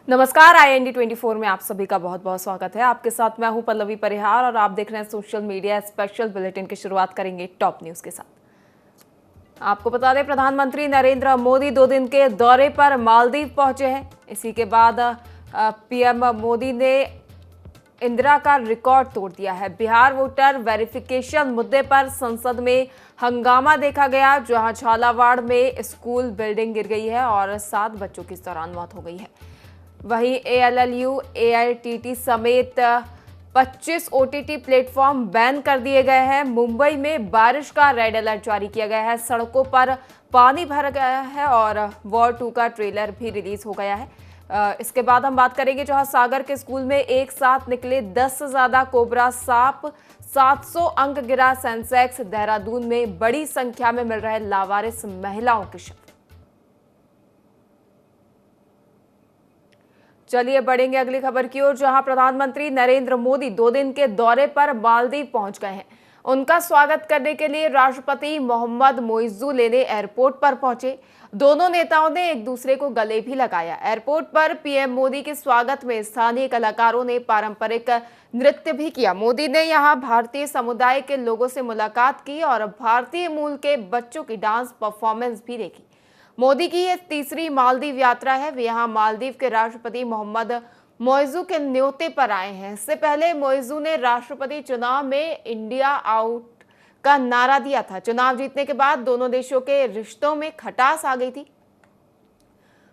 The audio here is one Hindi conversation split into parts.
नमस्कार, IND 24 में आप सभी का बहुत बहुत स्वागत है। आपके साथ मैं हूं पल्लवी परिहार और आप देख रहे हैं सोशल मीडिया स्पेशल बुलेटिन की शुरुआत करेंगे टॉप न्यूज के साथ। आपको बता दें, प्रधानमंत्री नरेंद्र मोदी 2 दिन के दौरे पर मालदीव पहुंचे हैं। इसी के बाद पीएम मोदी ने इंदिरा का रिकॉर्ड तोड़ दिया है। बिहार वोटर वेरिफिकेशन मुद्दे पर संसद में हंगामा देखा गया, जहां झालावाड़ में स्कूल बिल्डिंग गिर गई है और 7 बच्चों की इस दौरान मौत हो गई है। वहीं ALLU, AITT समेत 25 OTT प्लेटफॉर्म बैन कर दिए गए हैं। मुंबई में बारिश का रेड अलर्ट जारी किया गया है। सड़कों पर पानी भर गया है और वॉर 2 का ट्रेलर भी रिलीज हो गया है। इसके बाद हम बात करेंगे जहां सागर के स्कूल में एक साथ निकले 10 से ज्यादा कोबरा सांप, 700 अंक गिरा सेंसेक्स। देहरादून में बड़ी संख्या में मिल रहे लावारिस महिलाओं के शव। चलिए बढ़ेंगे अगली खबर की ओर, जहां प्रधानमंत्री नरेंद्र मोदी 2 दिन के दौरे पर मालदीव पहुंच गए हैं। उनका स्वागत करने के लिए राष्ट्रपति मोहम्मद मोइज़ू लेने एयरपोर्ट पर पहुंचे। दोनों नेताओं ने एक दूसरे को गले भी लगाया। एयरपोर्ट पर पीएम मोदी के स्वागत में स्थानीय कलाकारों ने पारंपरिक नृत्य भी किया। मोदी ने यहां भारतीय समुदाय के लोगों से मुलाकात की और भारतीय मूल के बच्चों की डांस परफॉर्मेंस भी देखी। मोदी की यह तीसरी मालदीव यात्रा है। वे यहां मालदीव के राष्ट्रपति मोहम्मद मोइज़ू के न्योते पर आए हैं। इससे पहले मोइज़ू ने राष्ट्रपति चुनाव में इंडिया आउट का नारा दिया था। चुनाव जीतने के बाद दोनों देशों के रिश्तों में खटास आ गई थी।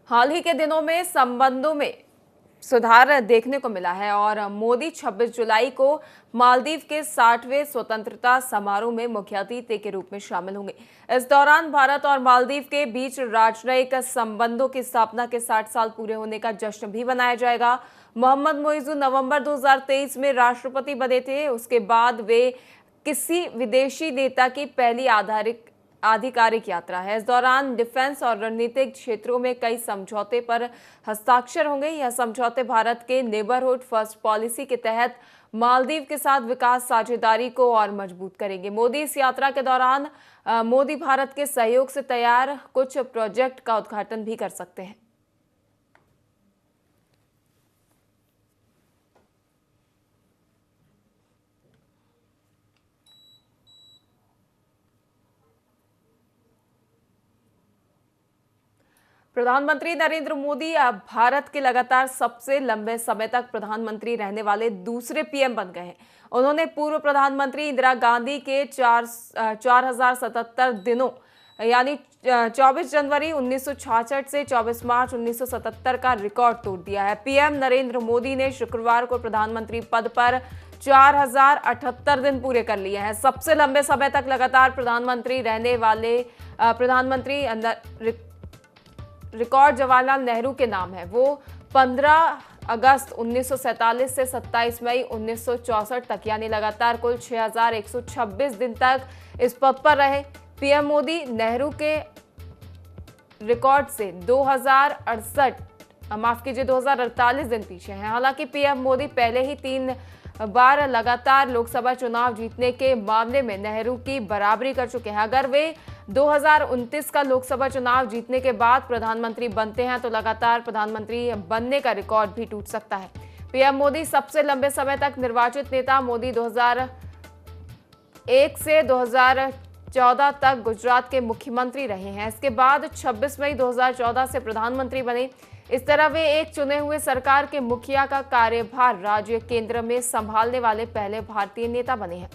हाल ही के दिनों में संबंधों में सुधार देखने को मिला है और मोदी 26 जुलाई को मालदीव के 60वें स्वतंत्रता समारोह में मुख्य अतिथि के रूप में शामिल होंगे। इस दौरान भारत और मालदीव के बीच राजनयिक संबंधों की स्थापना के 60 साल पूरे होने का जश्न भी मनाया जाएगा। मोहम्मद मोइज़ू नवंबर 2023 में राष्ट्रपति बने थे। उसके बाद वे किसी विदेशी नेता की पहली आधिकारिक यात्रा है। इस दौरान डिफेंस और रणनीतिक क्षेत्रों में कई समझौते पर हस्ताक्षर होंगे। यह समझौते भारत के नेबरहुड फर्स्ट पॉलिसी के तहत मालदीव के साथ विकास साझेदारी को और मजबूत करेंगे। मोदी इस यात्रा के दौरान मोदी भारत के सहयोग से तैयार कुछ प्रोजेक्ट का उद्घाटन भी कर सकते हैं। प्रधानमंत्री नरेंद्र मोदी अब भारत के लगातार सबसे लंबे समय तक प्रधानमंत्री रहने वाले दूसरे पीएम बन गए हैं। उन्होंने पूर्व प्रधानमंत्री इंदिरा गांधी के 4077 दिनों यानी 24 जनवरी 1966 से 24 मार्च 1977 का रिकॉर्ड तोड़ दिया है। पीएम नरेंद्र मोदी ने शुक्रवार को प्रधानमंत्री पद पर 4078 दिन पूरे कर लिए हैं। सबसे लंबे समय तक लगातार प्रधानमंत्री रहने वाले प्रधानमंत्री रिकॉर्ड जवाहरलाल नेहरू के नाम है। वो 15 अगस्त 1947 से 27 मई 1964 तक यानी लगातार कुल 6126 दिन तक इस पद पर रहे। पीएम मोदी नेहरू के रिकॉर्ड से 2048 दिन पीछे हैं। हालांकि पीएम मोदी पहले ही 3 बार लगातार लोकसभा चुनाव जीतने के मामले में नेहरू की बराबरी कर चुके हैं। अगर वे 2029 का लोकसभा चुनाव जीतने के बाद प्रधानमंत्री बनते हैं तो लगातार प्रधानमंत्री बनने का रिकॉर्ड भी टूट सकता है। पीएम मोदी सबसे लंबे समय तक निर्वाचित नेता। मोदी 2001 से 2014 तक गुजरात के मुख्यमंत्री रहे हैं। इसके बाद 26 मई 2014 से प्रधानमंत्री बने। इस तरह वे एक चुने हुए सरकार के मुखिया का कार्यभार राज्य केंद्र में संभालने वाले पहले भारतीय नेता बने हैं।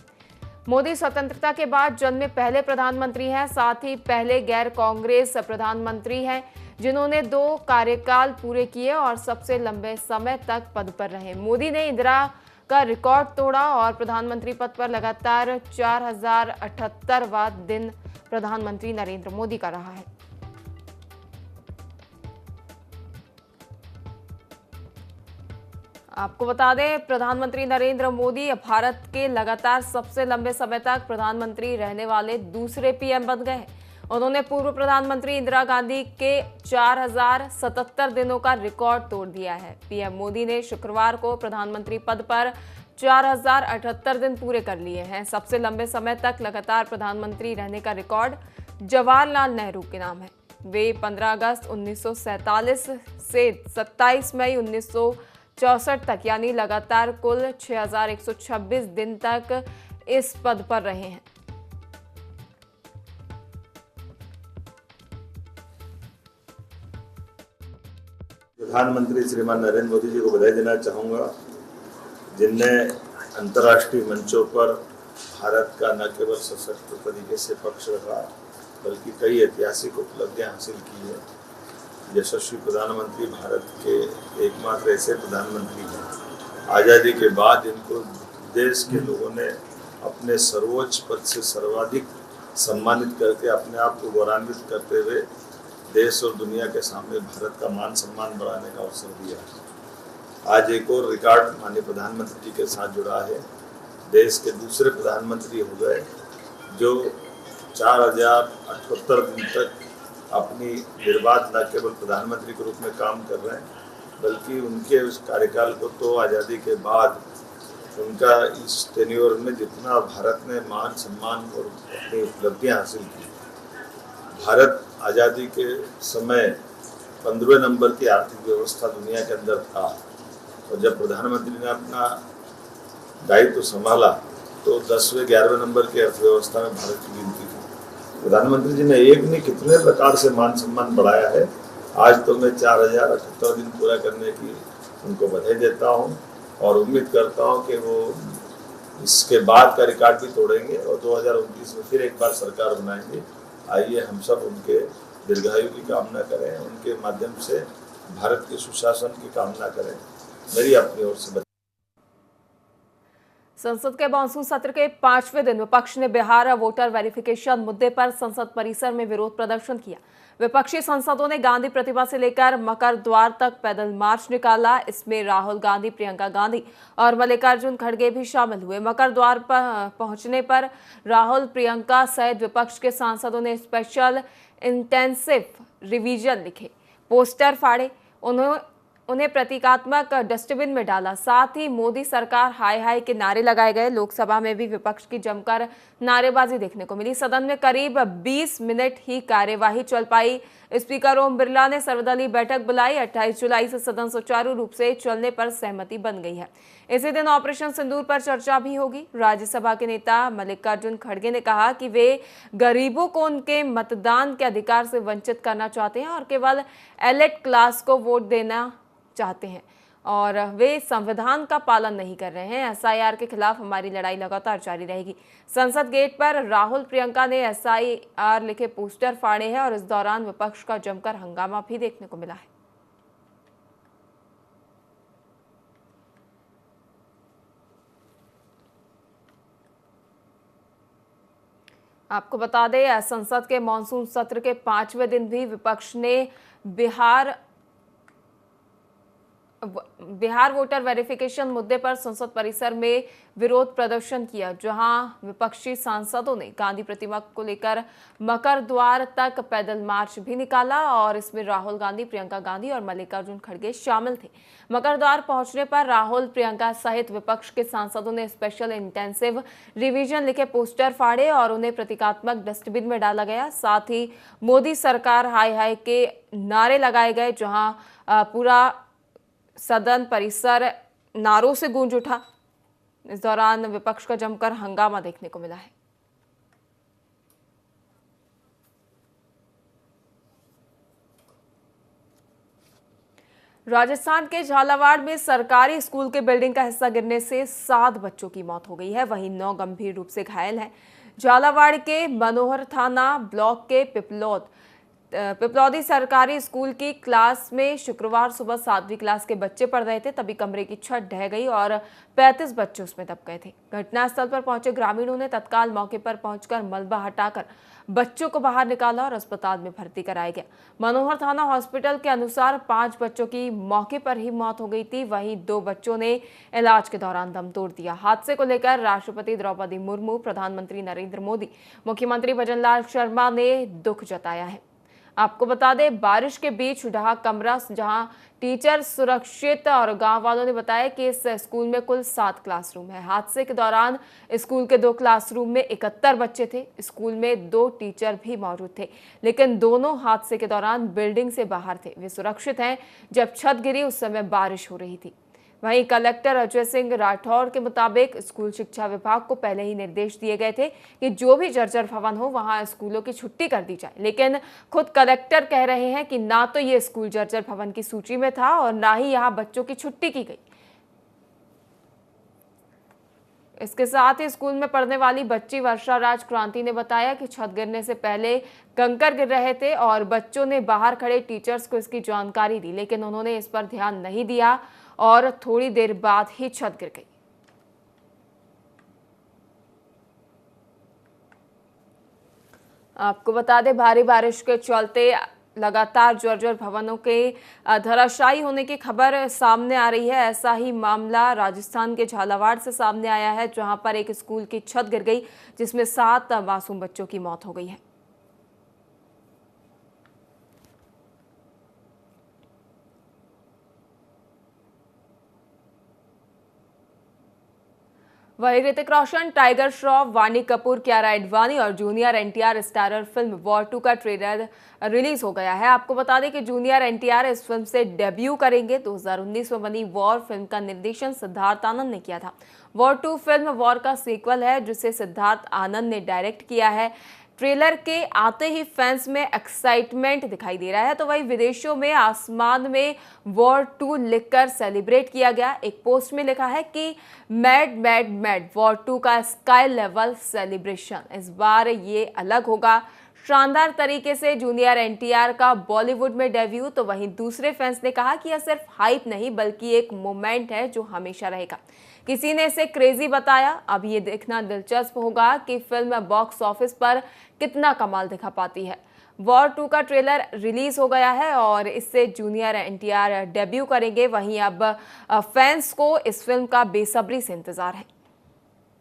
मोदी स्वतंत्रता के बाद जन्मे पहले प्रधानमंत्री हैं, साथ ही पहले गैर कांग्रेस प्रधानमंत्री हैं जिन्होंने 2 कार्यकाल पूरे किए और सबसे लंबे समय तक पद पर रहे। मोदी ने इंदिरा का रिकॉर्ड तोड़ा और प्रधानमंत्री पद पर लगातार 4078वां दिन प्रधानमंत्री नरेंद्र मोदी का रहा है। आपको बता दें, प्रधानमंत्री नरेंद्र मोदी भारत के लगातार सबसे लंबे समय तक प्रधानमंत्री रहने वाले दूसरे पीएम बन गए हैं। उन्होंने पूर्व प्रधानमंत्री इंदिरा गांधी के 4077 दिनों का रिकॉर्ड तोड़ दिया है। पीएम मोदी ने शुक्रवार को प्रधानमंत्री पद पर 4078 दिन पूरे कर लिए हैं। सबसे लंबे समय तक लगातार प्रधानमंत्री रहने का रिकॉर्ड जवाहरलाल नेहरू के नाम है। वे 15 अगस्त 1947 से 27 मई 1964 तक यानी लगातार कुल 6126 दिन तक इस पद पर रहे हैं। प्रधानमंत्री श्रीमान नरेंद्र मोदी जी को बधाई देना चाहूँगा, जिनने अंतर्राष्ट्रीय मंचों पर भारत का न केवल सशक्त तरीके से पक्ष रखा बल्कि कई ऐतिहासिक उपलब्धियां हासिल की है। यशस्वी प्रधानमंत्री भारत के एकमात्र ऐसे प्रधानमंत्री हैं आज़ादी के बाद जिनको देश के लोगों ने अपने सर्वोच्च पद से सर्वाधिक सम्मानित करके अपने आप को गौरवान्वित करते हुए देश और दुनिया के सामने भारत का मान सम्मान बढ़ाने का अवसर दिया। आज एक और रिकॉर्ड माननीय प्रधानमंत्री जी के साथ जुड़ा है। देश के दूसरे प्रधानमंत्री हो गए जो 4078 दिन तक अपनी निर्बाध न केवल प्रधानमंत्री के रूप में काम कर रहे हैं बल्कि उनके उस कार्यकाल को तो आज़ादी के बाद उनका इस टेन्योर में जितना भारत ने मान सम्मान और अपनी उपलब्धियां हासिल की। भारत आज़ादी के समय 15वें नंबर की आर्थिक व्यवस्था दुनिया के अंदर था और जब प्रधानमंत्री ने अपना दायित्व संभाला तो 10वें 11वें नंबर की अर्थव्यवस्था में भारत की गिनती थी। प्रधानमंत्री जी ने एक नहीं कितने प्रकार से मान सम्मान बढ़ाया है। आज तो मैं 4078 दिन पूरा करने की उनको बधाई देता हूँ और उम्मीद करता हूँ कि वो इसके बाद का रिकॉर्ड भी तोड़ेंगे और 2029 में फिर एक बार सरकार बनाएंगे। आइए हम सब उनके दीर्घायु की कामना करें, उनके माध्यम से भारत के सुशासन की कामना करें। मेरी अपनी ओर से। संसद के मानसून सत्र के 5वें दिन विपक्ष ने बिहार वोटर वेरिफिकेशन मुद्दे पर संसद परिसर में विरोध प्रदर्शन किया। विपक्षी सांसदों ने गांधी प्रतिमा से लेकर मकर द्वार तक पैदल मार्च निकाला। इसमें राहुल गांधी, प्रियंका गांधी और मल्लिकार्जुन खड़गे भी शामिल हुए। मकर द्वार पर पहुंचने पर राहुल, प्रियंका सहित विपक्ष के सांसदों ने स्पेशल इंटेंसिव रिवीजन लिखे, पोस्टर फाड़े, उन्हें प्रतीकात्मक डस्टबिन में डाला। साथ ही मोदी सरकार हाय हाय के नारे लगाए गए। लोकसभा में भी विपक्ष की जमकर नारेबाजी देखने को मिली। सदन में करीब 20 मिनट ही कार्यवाही चल पाई। स्पीकर ओम बिरला ने सर्वदलीय बैठक बुलाई। 28 जुलाई से सदन सुचारू रूप से चलने पर सहमति बन गई है। इसी दिन ऑपरेशन सिंदूर पर चर्चा भी होगी। राज्यसभा के नेता मल्लिकार्जुन खड़गे ने कहा कि वे गरीबों को उनके मतदान के अधिकार से वंचित करना चाहते हैं और केवल एलिट क्लास को वोट देना चाहते हैं और वे संविधान का पालन नहीं कर रहे हैं। एसआईआर के खिलाफ हमारी लड़ाई लगातार जारी रहेगी। संसद गेट पर राहुल, प्रियंका ने एसआईआर लिखे पोस्टर फाड़े हैं और इस दौरान विपक्ष का जमकर हंगामा भी देखने को मिला है। आपको बता दें, संसद के मॉनसून सत्र के 5वें दिन भी विपक्ष ने बिहार वोटर वेरिफिकेशन मुद्दे पर संसद परिसर में विरोध प्रदर्शन किया, जहां विपक्षी सांसदों ने गांधी प्रतिमा को लेकर मकर द्वार तक पैदल मार्च भी निकाला और इसमें राहुल गांधी, प्रियंका गांधी और मल्लिकार्जुन खड़गे शामिल थे। मकर द्वार पहुंचने पर राहुल, प्रियंका सहित विपक्ष के सांसदों ने स्पेशल इंटेंसिव रिवीजन लिखे पोस्टर फाड़े और उन्हें प्रतीकात्मक डस्टबिन में डाला गया। साथ ही मोदी सरकार हाय हाय के नारे लगाए गए, जहां पूरा सदन परिसर नारों से गूंज उठा। इस दौरान विपक्ष का जमकर हंगामा देखने को मिला है। राजस्थान के झालावाड़ में सरकारी स्कूल के बिल्डिंग का हिस्सा गिरने से 7 बच्चों की मौत हो गई है, वहीं 9 गंभीर रूप से घायल हैं। झालावाड़ के मनोहर थाना ब्लॉक के पिपलौदी सरकारी स्कूल की क्लास में शुक्रवार सुबह 7वीं क्लास के बच्चे पढ़ रहे थे, तभी कमरे की छत ढह गई और 35 बच्चे उसमें दब गए थे। घटनास्थल पर पहुंचे ग्रामीणों ने तत्काल मौके पर पहुंचकर मलबा हटाकर बच्चों को बाहर निकाला और अस्पताल में भर्ती कराया गया। मनोहर थाना हॉस्पिटल के अनुसार 5 बच्चों की मौके पर ही मौत हो गई थी, वहीं 2 बच्चों ने इलाज के दौरान दम तोड़ दिया। हादसे को लेकर राष्ट्रपति द्रौपदी मुर्मू, प्रधानमंत्री नरेंद्र मोदी, मुख्यमंत्री भजन लाल शर्मा ने दुख जताया है। आपको बता दें, बारिश के बीच ढहा कमरा जहां टीचर सुरक्षित, और गांव वालों ने बताया कि इस स्कूल में कुल 7 क्लासरूम है। हादसे के दौरान स्कूल के 2 क्लासरूम में 71 बच्चे थे। स्कूल में 2 टीचर भी मौजूद थे, लेकिन दोनों हादसे के दौरान बिल्डिंग से बाहर थे। वे सुरक्षित हैं। जब छत गिरी उस समय बारिश हो रही थी। वहीं कलेक्टर अजय सिंह राठौर के मुताबिक स्कूल शिक्षा विभाग को पहले ही निर्देश दिए गए थे कि जो भी जर्जर भवन हो वहां स्कूलों की छुट्टी कर दी जाए, लेकिन खुद कलेक्टर कह रहे हैं कि ना तो ये स्कूल जर्जर भवन की सूची में था और ना ही यहां बच्चों की छुट्टी की गई। इसके साथ ही स्कूल में पढ़ने वाली बच्ची वर्षा राज क्रांति ने बताया कि छत गिरने से पहले कंकर गिर रहे थे और बच्चों ने बाहर खड़े टीचर्स को इसकी जानकारी दी, लेकिन उन्होंने इस पर ध्यान नहीं दिया और थोड़ी देर बाद ही छत गिर गई। आपको बता दें, भारी बारिश के चलते लगातार जर्जर भवनों के धराशायी होने की खबर सामने आ रही है। ऐसा ही मामला राजस्थान के झालावाड़ से सामने आया है, जहां पर एक स्कूल की छत गिर गई, जिसमें 7 मासूम बच्चों की मौत हो गई है। वहीं ऋतिक रोशन, टाइगर श्रॉफ, वानी कपूर, कियारा एडवानी और junior NTR starrer film war 2 का ट्रेलर रिलीज हो गया है। आपको बता दें कि जूनियर एनटीआर इस फिल्म से डेब्यू करेंगे। 2019 में बनी वॉर फिल्म का निर्देशन सिद्धार्थ आनंद ने किया था। वॉर 2 फिल्म वॉर का सीक्वल है, जिसे सिद्धार्थ आनंद ने डायरेक्ट किया है। ट्रेलर के आते ही फैंस में एक्साइटमेंट दिखाई दे रहा है। तो वही विदेशों में आसमान में वॉर 2 लिखकर सेलिब्रेट किया गया। एक पोस्ट में लिखा है कि मैड मैड मैड वॉर 2 का स्काई लेवल सेलिब्रेशन। इस बार ये अलग होगा। शानदार तरीके से जूनियर एनटीआर का बॉलीवुड में डेब्यू। तो वहीं दूसरे फैंस ने कहा कि यह सिर्फ हाइप नहीं बल्कि एक मोमेंट है जो हमेशा रहेगा। किसी ने इसे क्रेजी बताया। अब ये देखना दिलचस्प होगा कि फिल्म बॉक्स ऑफिस पर कितना कमाल दिखा पाती है। वॉर 2 का ट्रेलर रिलीज हो गया है और इससे जूनियर एनटीआर डेब्यू करेंगे। वहीं अब फैंस को इस फिल्म का बेसब्री से इंतजार है।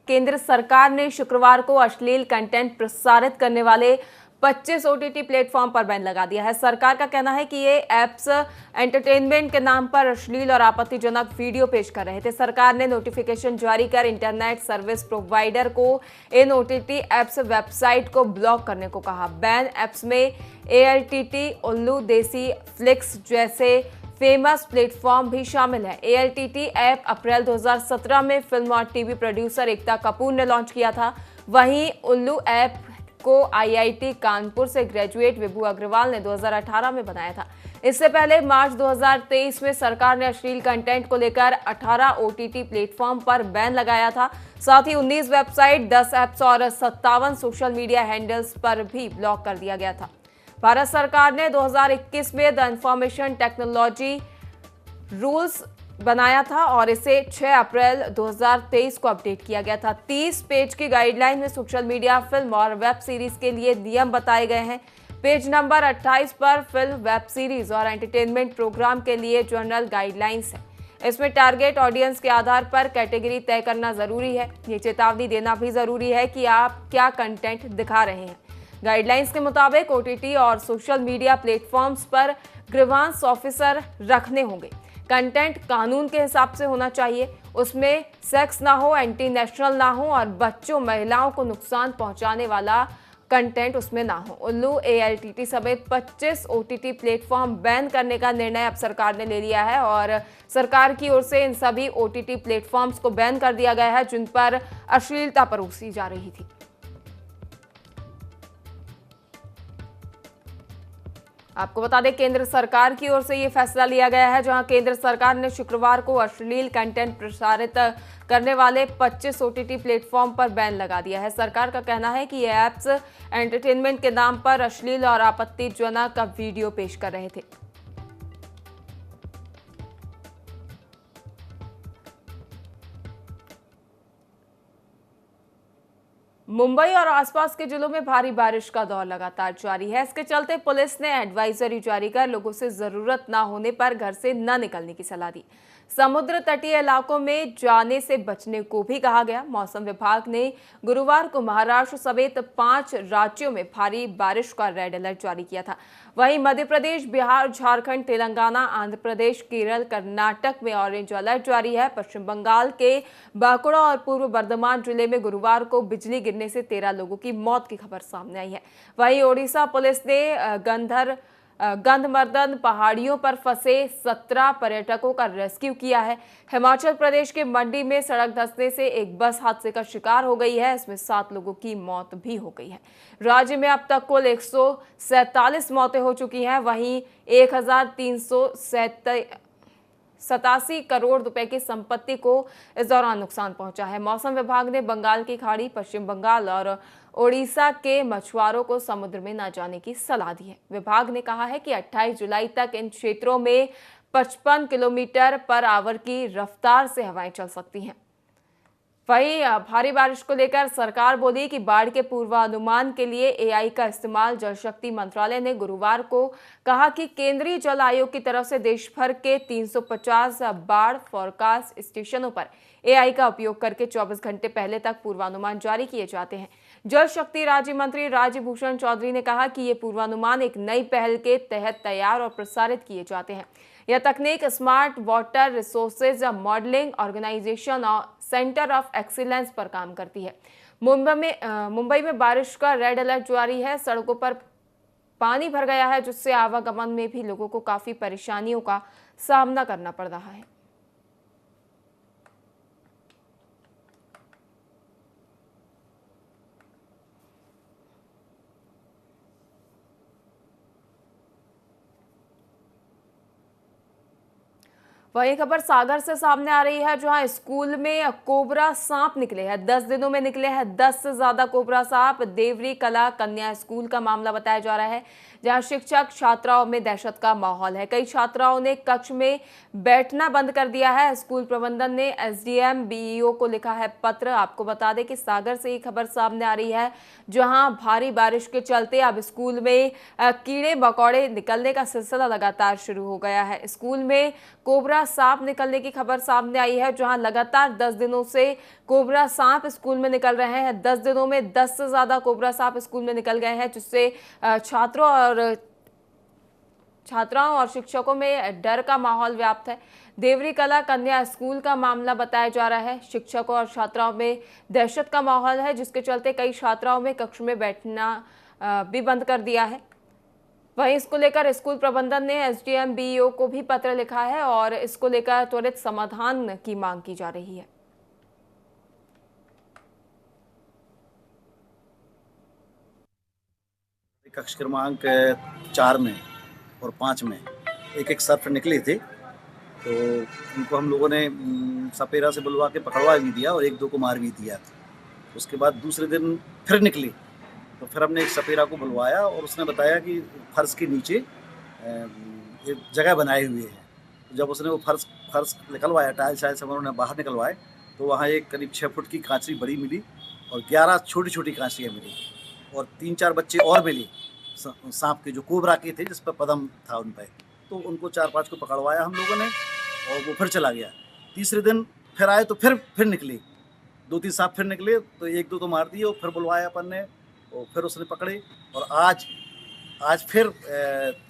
केंद्र सरकार ने शुक्रवार को अश्लील कंटेंट प्रसारित करने वाले 25 ओटीटी प्लेटफॉर्म पर बैन लगा दिया है। सरकार का कहना है कि ये ऐप्स एंटरटेनमेंट के नाम पर अश्लील और आपत्तिजनक वीडियो पेश कर रहे थे। सरकार ने नोटिफिकेशन जारी कर इंटरनेट सर्विस प्रोवाइडर को इन ओटीटी ऐप्स वेबसाइट को ब्लॉक करने को कहा। बैन ऐप्स में ALTT, उल्लू, देसी, फ्लिक्स जैसे फेमस प्लेटफॉर्म भी शामिल है। ALTT ऐप अप्रैल 2017 में फिल्म और टीवी प्रोड्यूसर एकता कपूर ने लॉन्च किया था। वहीं उल्लू ऐप को IIT कानपुर से ग्रेजुएट विभू अग्रवाल ने 2018 में बनाया था। इससे पहले मार्च 2023 में सरकार ने अश्लील कंटेंट को लेकर 18 OTT प्लेटफॉर्म पर बैन लगाया था। साथ ही 19 वेबसाइट, 10 ऐप्स और 57 सोशल मीडिया हैंडल्स पर भी ब्लॉक कर दिया गया था। भारत सरकार ने 2021 में द इंफॉर्मेशन टेक्नोलॉजी रूल्स बनाया था और इसे 6 अप्रैल 2023 को अपडेट किया गया था। 30 पेज की गाइडलाइन में सोशल मीडिया, फिल्म और वेब सीरीज के लिए नियम बताए गए हैं। पेज नंबर 28 पर फिल्म, वेब सीरीज और एंटरटेनमेंट प्रोग्राम के लिए जनरल गाइडलाइंस है। इसमें टारगेट ऑडियंस के आधार पर कैटेगरी तय करना जरूरी है। ये चेतावनी देना भी जरूरी है कि आप क्या कंटेंट दिखा रहे हैं। गाइडलाइंस के मुताबिक OTT और सोशल मीडिया प्लेटफॉर्म्स पर ग्रीवांस ऑफिसर रखने होंगे। कंटेंट कानून के हिसाब से होना चाहिए, उसमें सेक्स ना हो, एंटी नेशनल ना हो और बच्चों, महिलाओं को नुकसान पहुंचाने वाला कंटेंट उसमें ना हो। उल्लू, ALTT समेत 25 OTT प्लेटफॉर्म बैन करने का निर्णय अब सरकार ने ले लिया है और सरकार की ओर से इन सभी OTT प्लेटफॉर्म्स को बैन कर दिया गया है जिन पर अश्लीलता परोसी जा रही थी। आपको बता दें, केंद्र सरकार की ओर से ये फैसला लिया गया है, जहां केंद्र सरकार ने शुक्रवार को अश्लील कंटेंट प्रसारित करने वाले 25 OTT प्लेटफॉर्म पर बैन लगा दिया है। सरकार का कहना है कि ये ऐप्स एंटरटेनमेंट के नाम पर अश्लील और आपत्तिजनक वीडियो पेश कर रहे थे। मुंबई और आसपास के जिलों में भारी बारिश का दौर लगातार जारी है। इसके चलते पुलिस ने एडवाइजरी जारी कर लोगों से जरूरत न होने पर घर से न निकलने की सलाह दी। समुद्र तटीय इलाकों में जाने से बचने को भी कहा गया। मौसम विभाग ने गुरुवार को महाराष्ट्र समेत 5 राज्यों में भारी बारिश का रेड अलर्ट जारी किया था। वहीं मध्य प्रदेश, बिहार, झारखंड, तेलंगाना, आंध्र प्रदेश, केरल, कर्नाटक में ऑरेंज अलर्ट जारी है। पश्चिम बंगाल के बांकुड़ा और पूर्व बर्धमान जिले में गुरुवार को बिजली गिरने से 13 लोगों की मौत की खबर सामने आई है। वहीं ओडिशा पुलिस ने गंधमर्दन पहाड़ियों पर फंसे 17 पर्यटकों का रेस्क्यू किया है। हिमाचल प्रदेश के मंडी में सड़क धंसने से एक बस हादसे का शिकार हो गई है। इसमें 7 लोगों की मौत भी हो गई है। राज्य में अब तक कुल 147 मौतें हो चुकी हैं। वहीं 1387 करोड़ रुपए की संपत्ति को इस दौरान नुकसान पहुंचा है। मौसम विभाग ने बंगाल की खाड़ी, पश्चिम बंगाल और ओडिशा के मछुआरों को समुद्र में न जाने की सलाह दी है। विभाग ने कहा है कि 28 जुलाई तक इन क्षेत्रों में 55 किलोमीटर पर आवर की रफ्तार से हवाएं चल सकती हैं। वहीं भारी बारिश को लेकर सरकार बोली कि बाढ़ के पूर्वानुमान के लिए एआई का इस्तेमाल। जल शक्ति मंत्रालय ने गुरुवार को कहा कि केंद्रीय जल आयोग की तरफ से देश भर के 350 बाढ़ फोरकास्ट स्टेशनों पर एआई का उपयोग करके 24 घंटे पहले तक पूर्वानुमान जारी किए जाते हैं। जल शक्ति राज्य मंत्री राजभूषण चौधरी ने कहा कि ये पूर्वानुमान एक नई पहल के तहत तैयार और प्रसारित किए जाते हैं। यह तकनीक smart water resources modelling organisation और सेंटर ऑफ एक्सीलेंस पर काम करती है। मुंबई में बारिश का रेड अलर्ट जारी है। सड़कों पर पानी भर गया है, जिससे आवागमन में भी लोगों को काफी परेशानियों का सामना करना पड़ रहा है। वही खबर सागर से सामने आ रही है, जहां स्कूल में कोबरा सांप निकले हैं। 10 दिनों में निकले हैं 10 से ज्यादा कोबरा सांप। देवरी कला कन्या स्कूल का मामला बताया जा रहा है, जहां शिक्षक छात्राओं में दहशत का माहौल है। कई छात्राओं ने कक्ष में बैठना बंद कर दिया है। स्कूल प्रबंधन ने एसडीएम बीईओ को लिखा है पत्र। आपको बता दें कि सागर से ये खबर सामने आ रही है, जहां भारी बारिश के चलते अब स्कूल में कीड़े मकोड़े निकलने का सिलसिला लगातार शुरू हो गया है। स्कूल में कोबरा सांप निकलने की खबर सामने आई है, जहां लगातार 10 दिनों से कोबरा सांप स्कूल में निकल रहे हैं। 10 दिनों में 10 से ज्यादा कोबरा सांप स्कूल में निकल गए हैं, जिससे छात्राओं और शिक्षकों में डर का माहौल व्याप्त है। देवरी कला कन्या स्कूल का मामला बताया जा रहा है। शिक्षकों और छात्राओं में दहशत का माहौल है, जिसके चलते कई छात्राओं में कक्ष में बैठना भी बंद कर दिया है। वहीं इसको लेकर स्कूल प्रबंधन ने एसडीएम बीईओ को भी पत्र लिखा है और इसको लेकर त्वरित समाधान की मांग की जा रही है। कक्ष क्रमांक 4 में और 5 में एक सर्फ निकले थे, तो उनको हम लोगों ने सपेरा से बुलवा के पकड़वा भी दिया और 1-2 को मार भी दिया। उसके बाद दूसरे दिन फिर निकली, तो फिर हमने एक सपेरा को बुलवाया और उसने बताया कि फर्श के नीचे एक जगह बनाए हुए हैं। जब उसने वो फर्श निकलवाया, टाइल्स से उन्होंने बाहर निकलवाए, तो वहाँ एक करीब 6 फुट की कांचरी बड़ी मिली और 11 छोटी छोटी कांचरियाँ मिली और 3-4 बच्चे और मिले सांप के, जो कोबरा के थे, जिस पर पदम था उन पर। तो उनको 4-5 को पकड़वाया हम लोगों ने और वो फिर चला गया। तीसरे दिन फिर आए तो फिर निकले 2-3 सांप फिर निकले, तो 1-2 तो मार दिए और फिर बुलवाया अपन ने और फिर उसने पकड़े। और आज फिर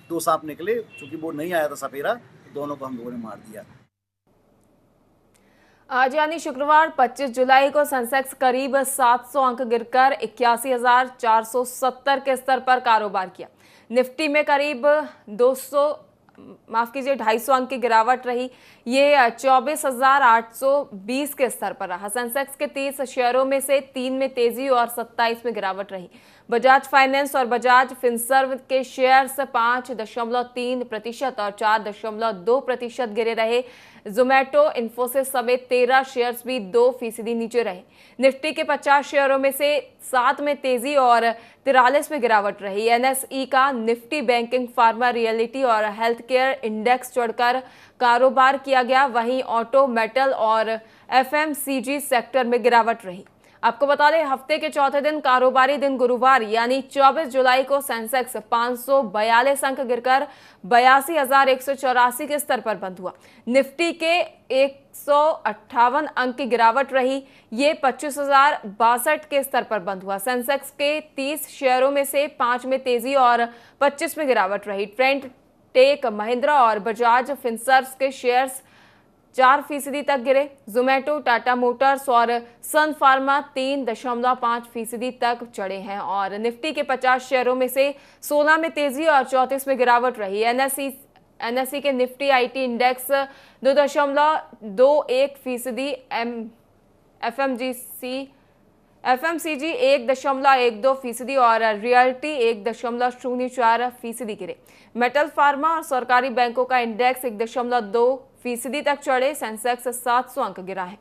2 सांप निकले, क्योंकि वो नहीं आया था सपेरा, तो दोनों को हम लोगों ने मार दिया। आज यानी शुक्रवार 25 जुलाई को सेंसेक्स करीब 700 अंक गिरकर 81,470 के स्तर पर कारोबार किया। निफ्टी में करीब 250 अंक की गिरावट रही। ये 24,820 के स्तर पर रहा। सेंसेक्स के 30 शेयरों में से 3 में तेजी और 27 में गिरावट रही। बजाज फाइनेंस और बजाज फिनसर्व के शेयर्स 5.3% और 4.2% गिरे रहे। जोमेटो, इन्फोसिस समेत 13 शेयर्स भी 2% नीचे रहे। निफ्टी के 50 शेयरों में से 7 में तेजी और 43 में गिरावट रही। एनएसई का निफ्टी बैंकिंग, फार्मा, रियलिटी और हेल्थ केयर इंडेक्स चढ़कर कारोबार किया गया। वहीं ऑटो, मेटल और एफएमसीजी सेक्टर में गिरावट रही। आपको बता दें, हफ्ते के चौथे दिन कारोबारी दिन गुरुवार यानी 24 जुलाई को सेंसेक्स 542 अंक गिरकर 82,184 के स्तर पर बंद हुआ। निफ्टी के 158 अंक की गिरावट रही, ये 25,062 के स्तर पर बंद हुआ। सेंसेक्स के 30 शेयरों में से 5 में तेजी और 25 में गिरावट रही। ट्रेंड टेक, महिंद्रा और बजाज फिनसर्व के शेयर्स 4% तक गिरे। जोमेटो, टाटा मोटर्स और सन फार्मा 3.5% तक चढ़े हैं और निफ्टी के 50 शेयरों में से 16 में तेजी और 34 में गिरावट रही। एनएसई के निफ्टी आईटी इंडेक्स 2.21%, एफएमसीजी 1.12% और रियल्टी 1.04% गिरे। मेटल, फार्मा और सरकारी बैंकों का इंडेक्स 1.2% तक चढ़े। सेंसेक्स 700 अंक गिरा है।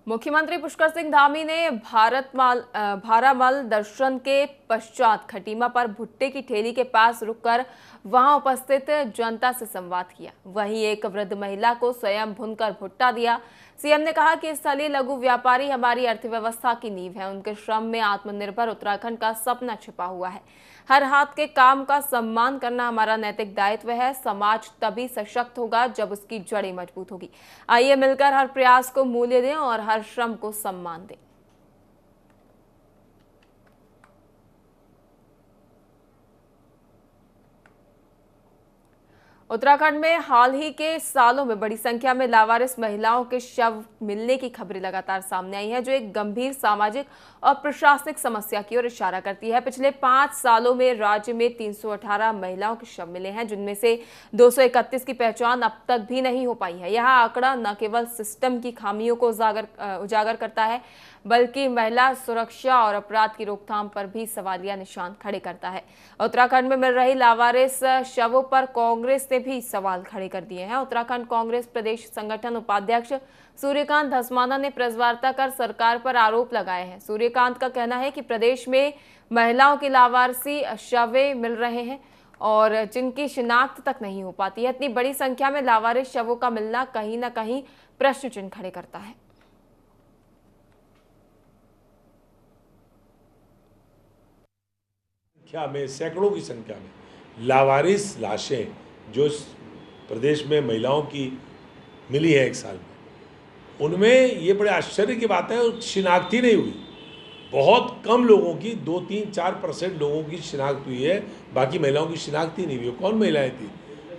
मुख्यमंत्री पुष्कर सिंह धामी ने भारामल दर्शन के पश्चात खटीमा पर भुट्टे की ठेली के पास रुककर वहां उपस्थित जनता से संवाद किया। वहीं एक वृद्ध महिला को स्वयं भूनकर भुट्टा दिया। सीएम ने कहा कि स्थलीय लघु व्यापारी हमारी अर्थव्यवस्था की नींव है। उनके श्रम में आत्मनिर्भर उत्तराखंड का सपना छिपा हुआ है। हर हाथ के काम का सम्मान करना हमारा नैतिक दायित्व है। समाज तभी सशक्त होगा जब उसकी जड़ें मजबूत होगी। आइए मिलकर हर प्रयास को मूल्य दें और हर श्रम को सम्मान दें। उत्तराखंड में हाल ही के सालों में बड़ी संख्या में लावारिस महिलाओं के शव मिलने की खबरें लगातार सामने आई हैं, जो एक गंभीर सामाजिक और प्रशासनिक समस्या की ओर इशारा करती है। पिछले 5 सालों में राज्य में 318 महिलाओं के शव मिले हैं, जिनमें से 231 की पहचान अब तक भी नहीं हो पाई है। यह आंकड़ा न केवल सिस्टम की खामियों को उजागर करता है, बल्कि महिला सुरक्षा और अपराध की रोकथाम पर भी सवालिया निशान खड़े करता है। उत्तराखंड में मिल रही लावारिस शवों पर कांग्रेस ने भी सवाल खड़े कर दिए हैं। उत्तराखंड कांग्रेस प्रदेश संगठन उपाध्यक्ष सूर्यकांत धस्माना ने प्रेस वार्ता कर सरकार पर आरोप लगाए हैं। सूर्यकांत का कहना है कि प्रदेश में महिलाओं की लावारिसी शवें मिल रहे हैं और जिनकी शिनाख्त तक नहीं हो पाती है। इतनी बड़ी संख्या में लावारिस शवों का मिलना कहीं न कहीं प्रश्न चिन्ह खड़े करता है। संख्या में, सैकड़ों की संख्या में लावारिस लाशें जो प्रदेश में महिलाओं की मिली है एक साल में, उनमें ये बड़े आश्चर्य की बात है, शिनाख्त ही नहीं हुई। बहुत कम लोगों की, 2-3-4% लोगों की शिनाख्त हुई है, बाकी महिलाओं की शिनाख्त ही नहीं हुई। कौन महिलाएं थी?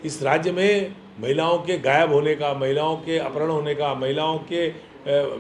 इस राज्य में महिलाओं के गायब होने का, महिलाओं के अपहरण होने का, महिलाओं के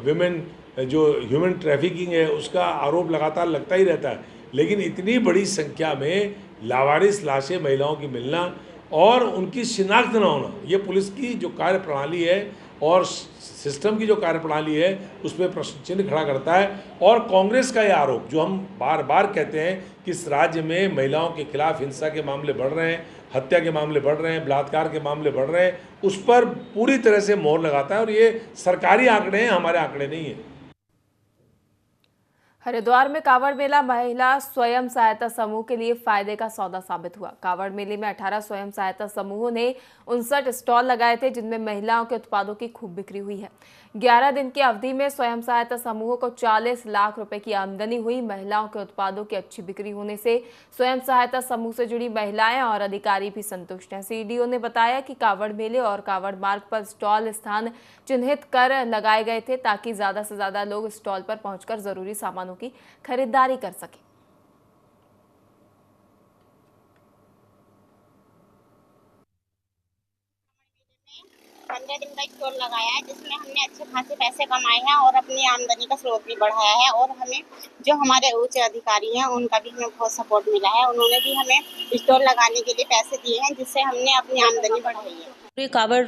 विमेन जो ह्यूमन ट्रैफिकिंग है उसका आरोप लगातार लगता ही रहता है। लेकिन इतनी बड़ी संख्या में लावारिस लाशें महिलाओं की मिलना और उनकी शिनाख्त न होना, ये पुलिस की जो कार्यप्रणाली है और सिस्टम की जो कार्यप्रणाली है उसमें प्रश्न चिन्ह खड़ा करता है। और कांग्रेस का ये आरोप जो हम बार बार कहते हैं कि इस राज्य में महिलाओं के खिलाफ हिंसा के मामले बढ़ रहे हैं, हत्या के मामले बढ़ रहे हैं, बलात्कार के मामले बढ़ रहे हैं, उस पर पूरी तरह से मोहर लगाता है। और ये सरकारी आंकड़े हैं, हमारे आंकड़े नहीं हैं। हरिद्वार में कांवड़ मेला महिला स्वयं सहायता समूह के लिए फायदे का सौदा साबित हुआ। कांवड़ मेले में 18 स्वयं सहायता समूहों ने 59 स्टॉल लगाए थे, जिनमें महिलाओं के उत्पादों की खूब बिक्री हुई है। 11 दिन की अवधि में स्वयं सहायता समूहों को 40 लाख रुपए की आमदनी हुई। महिलाओं के उत्पादों की अच्छी बिक्री होने से स्वयं सहायता समूह से जुड़ी महिलाएं और अधिकारी भी संतुष्ट हैं। सीडीओ ने बताया कि कांवड़ मेले और कांवड़ मार्ग पर स्टॉल स्थान चिन्हित कर लगाए गए थे, ताकि ज्यादा से ज्यादा लोग स्टॉल पर पहुंचकर जरूरी सामानों की खरीदारी कर सकें। 15 दिन का स्टॉल लगाया है, जिसमें हमने अच्छे खासे पैसे कमाए हैं और अपनी आमदनी का स्रोत भी बढ़ाया है। और हमें जो हमारे उच्च अधिकारी हैं उनका भी हमें बहुत सपोर्ट मिला है। उन्होंने भी हमें स्टॉल लगाने के लिए पैसे दिए हैं, जिससे हमने अपनी आमदनी बढ़ाई है। पूरे कावड़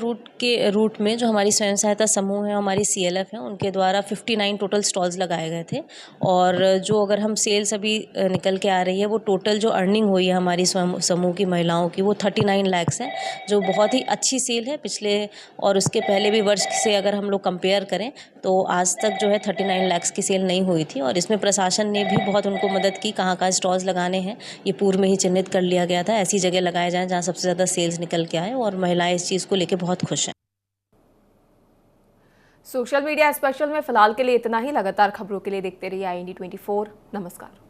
रूट में जो हमारी स्वयं सहायता समूह है, हमारी CLF है, उनके द्वारा 59 टोटल स्टॉल्स लगाए गए थे। और जो अगर हम सेल्स अभी निकल के आ रही है, वो टोटल जो अर्निंग हुई है हमारी स्वयं समूह की महिलाओं की, वो 39 लाख है, जो बहुत ही अच्छी सेल है। पिछले और उसके पहले भी वर्ष से अगर हम लोग कंपेयर करें तो आज तक जो है 39 लाख की सेल नहीं हुई थी। और इसमें प्रशासन ने भी बहुत उनको मदद की, कहाँ स्टॉल्स लगाने हैं ये पूर्व में ही चिन्हित कर लिया गया था, ऐसी जगह लगाए जाएँ जहाँ सबसे ज़्यादा सेल्स निकल के आए, और महिलाएं इस चीज़ को लेकर बहुत खुश हैं। सोशल मीडिया स्पेशल में फिलहाल के लिए इतना ही। लगातार खबरों के लिए देखते रहिए IND 24। नमस्कार।